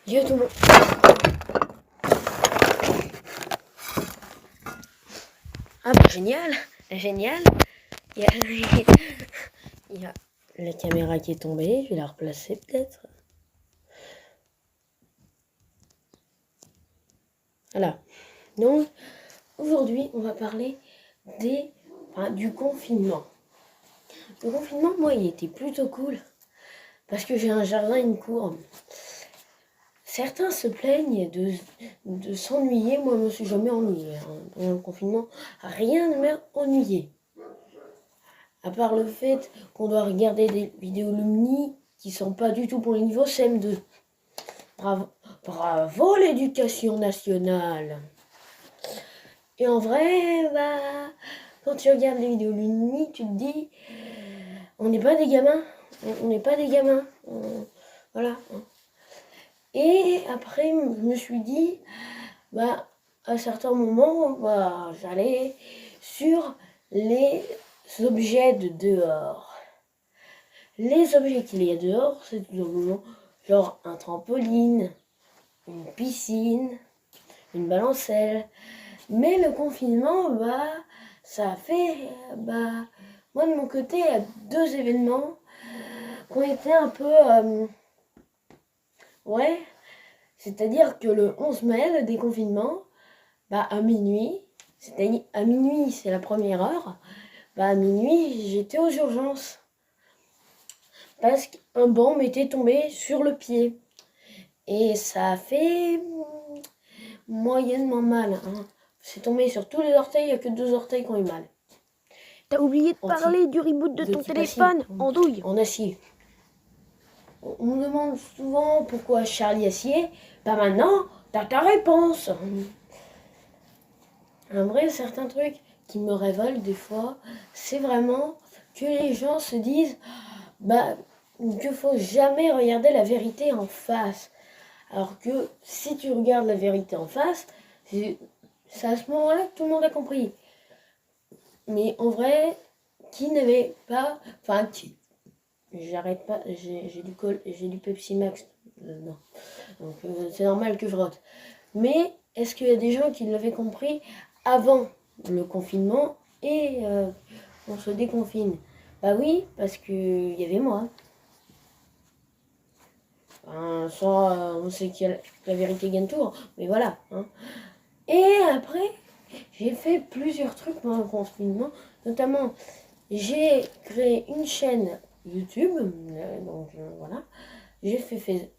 Yo tout le monde. Ah bah génial, génial. Il y a, il y a la caméra qui est tombée, je vais la replacer peut-être. Voilà. Donc aujourd'hui on va parler du confinement. Le confinement, moi, il était plutôt cool parce que j'ai un jardin et une cour. Certains se plaignent de s'ennuyer. Moi, je me suis jamais ennuyée. Pendant le confinement, rien ne m'a ennuyé. À part le fait qu'on doit regarder des vidéos Lumni qui sont pas du tout pour le niveau CM2. Bravo, bravo l'éducation nationale. Et en vrai, quand tu regardes les vidéos Lumni, tu te dis, on n'est pas des gamins. On n'est pas des gamins. Voilà. Et après, je me suis dit, à certains moments, j'allais sur les objets de dehors. Les objets qu'il y a dehors, c'est tout simplement genre un trampoline, une piscine, une balancelle. Mais le confinement, ça a fait, moi de mon côté, il y a 2 événements qui ont été un peu, c'est-à-dire que le 11 mai, le déconfinement, à minuit, c'est-à-dire à minuit, c'est la première heure, à minuit, j'étais aux urgences. Parce qu'un banc m'était tombé sur le pied. Et ça a fait moyennement mal. Hein. C'est tombé sur tous les orteils, il n'y a que 2 orteils qui ont eu mal. T'as oublié de parler du reboot de ton téléphone en douille. En acier. On me demande souvent pourquoi Charlie acier. Maintenant, t'as ta réponse. Un vrai certain truc qui me révolte des fois, c'est vraiment que les gens se disent qu'il faut jamais regarder la vérité en face. Alors que si tu regardes la vérité en face, c'est à ce moment-là que tout le monde a compris. Mais en vrai, qui n'avait pas... J'arrête pas, j'ai du Pepsi Max. Non. Donc c'est normal que je rote. Mais est-ce qu'il y a des gens qui l'avaient compris avant le confinement et on se déconfine? Oui, parce qu'il y avait moi. On sait que la vérité gagne tout, mais voilà. Hein. Et après, j'ai fait plusieurs trucs pendant le confinement. Notamment, j'ai créé une chaîne YouTube. Voilà. J'ai fait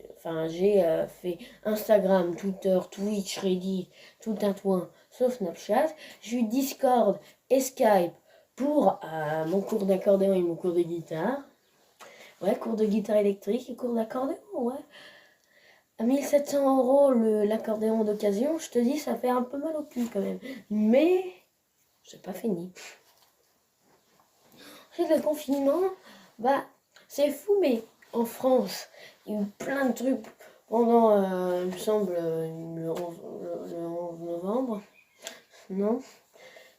Instagram, Twitter, Twitch, Reddit, tout un toin, sauf Snapchat. J'ai eu Discord et Skype pour mon cours d'accordéon et mon cours de guitare. Ouais, cours de guitare électrique et cours d'accordéon, ouais. À 1700 € l'accordéon d'occasion, je te dis, ça fait un peu mal au cul quand même. Mais c'est pas fini. Ensuite, le confinement, c'est fou, mais en France, il y a eu plein de trucs pendant, il me semble, le 11 novembre. Non,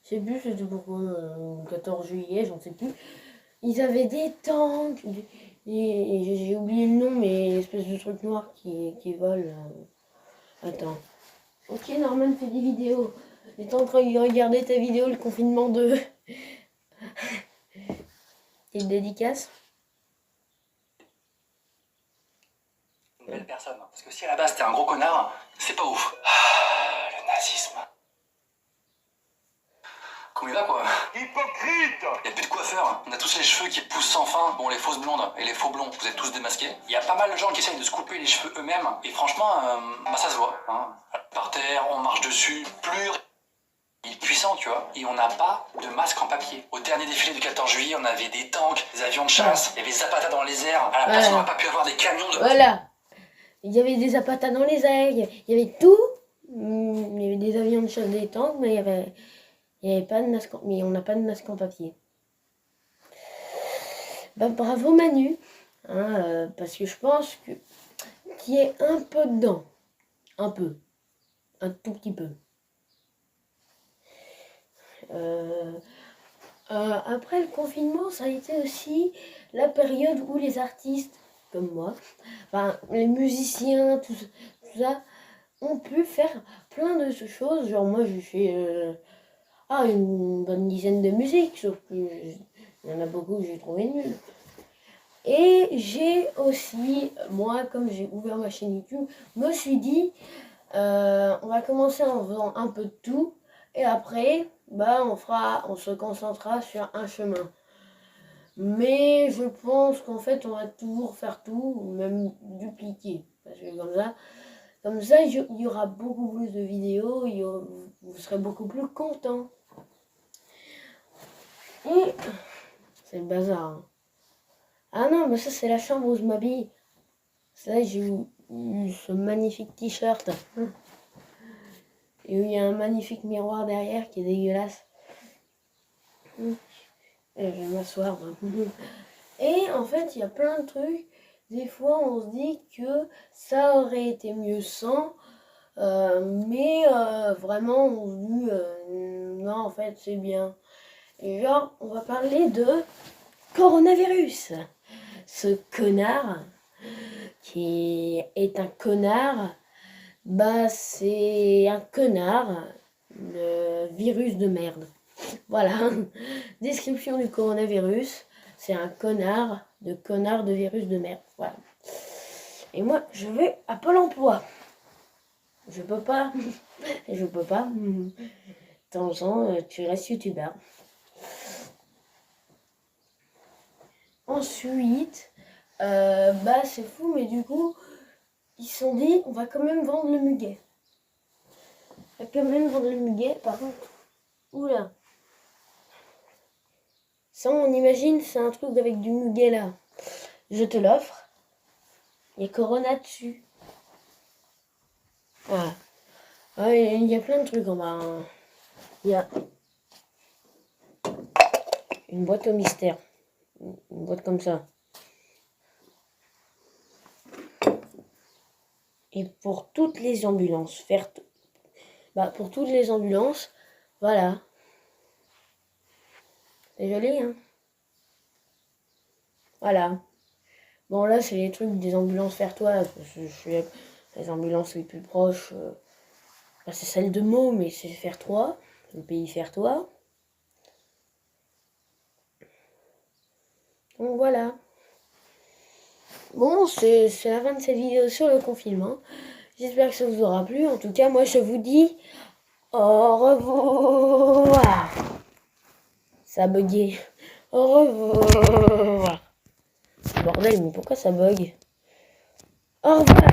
je sais plus, c'était pourquoi, le 14 juillet, j'en sais plus. Ils avaient des tanks, et j'ai oublié le nom, mais espèce de truc noir qui vole. Attends. Ok, Norman fait des vidéos. J'étais en train de regarder ta vidéo, le confinement 2. Et une dédicace. Une belle personne. Parce que si à la base t'es un gros connard, c'est pas ouf. Le nazisme. Comme il va quoi. Hypocrite! Y'a plus de coiffeur. On a tous les cheveux qui poussent sans fin. Bon, les fausses blondes et les faux blonds, vous êtes tous démasqués. Il y a pas mal de gens qui essayent de se couper les cheveux eux-mêmes. Et franchement, ça se voit. Hein. Par terre, on marche dessus. Plus il est puissant, tu vois. Et on n'a pas de masque en papier. Au dernier défilé du 14 juillet, on avait des tanks, des avions de chasse, il y avait Zapata dans les airs. À la place, on n'a pas pu avoir des camions de... Voilà. Il y avait des Zapata dans les airs, il y avait tout. Il y avait des avions de chasse, des tanks, mais il y avait pas de masque, mais on n'a pas de masque en papier. Bravo Manu, hein, parce que je pense qu'il y est un peu dedans. Un peu. Un tout petit peu. Après le confinement, ça a été aussi la période où les artistes, comme moi, les musiciens, tout ça, on peut faire plein de choses. Genre moi j'ai fait une bonne dizaine de musiques, sauf que il y en a beaucoup que j'ai trouvé nul. Et j'ai aussi, moi comme j'ai ouvert ma chaîne YouTube, me suis dit on va commencer en faisant un peu de tout et après on se concentrera sur un chemin. Mais je pense qu'en fait on va toujours faire tout, même dupliquer. Parce que comme ça il y aura beaucoup plus de vidéos, vous serez beaucoup plus content. Et c'est le bazar. Hein. Ah non, mais ça c'est la chambre où je m'habille. C'est là que j'ai eu ce magnifique t-shirt. Et où il y a un magnifique miroir derrière qui est dégueulasse. Et je vais m'asseoir. Et en fait, il y a plein de trucs. Des fois, on se dit que ça aurait été mieux sans. Mais vraiment, on se dit non, en fait, c'est bien. Et genre, on va parler de coronavirus. Ce connard qui est un connard, c'est un connard, le virus de merde. Voilà, description du coronavirus, c'est un connard de virus de merde. Voilà. Et moi, je vais à Pôle emploi. Je peux pas. De temps en temps, tu restes youtubeur. Ensuite, c'est fou, mais du coup, ils se sont dit, on va quand même vendre le muguet. Par contre, oula. Ça, on imagine, c'est un truc avec du muguet là. Je te l'offre. Il y a Corona dessus. Ah. Il y a plein de trucs en bas. Hein. Il y a une boîte au mystère. Une boîte comme ça. Et pour toutes les ambulances, pour toutes les ambulances, voilà. C'est joli, hein. Voilà. Bon, là, c'est les trucs des ambulances Faire-toi. Parce que je suis les ambulances les plus proches. C'est celle de Meaux, mais c'est Faire-toi. Le pays Faire-toi. Donc voilà. Bon, c'est la fin de cette vidéo sur le confinement. J'espère que ça vous aura plu. En tout cas, moi, je vous dis au revoir. Ça a bugué. Au revoir. Bordel, mais pourquoi ça bug? Au revoir.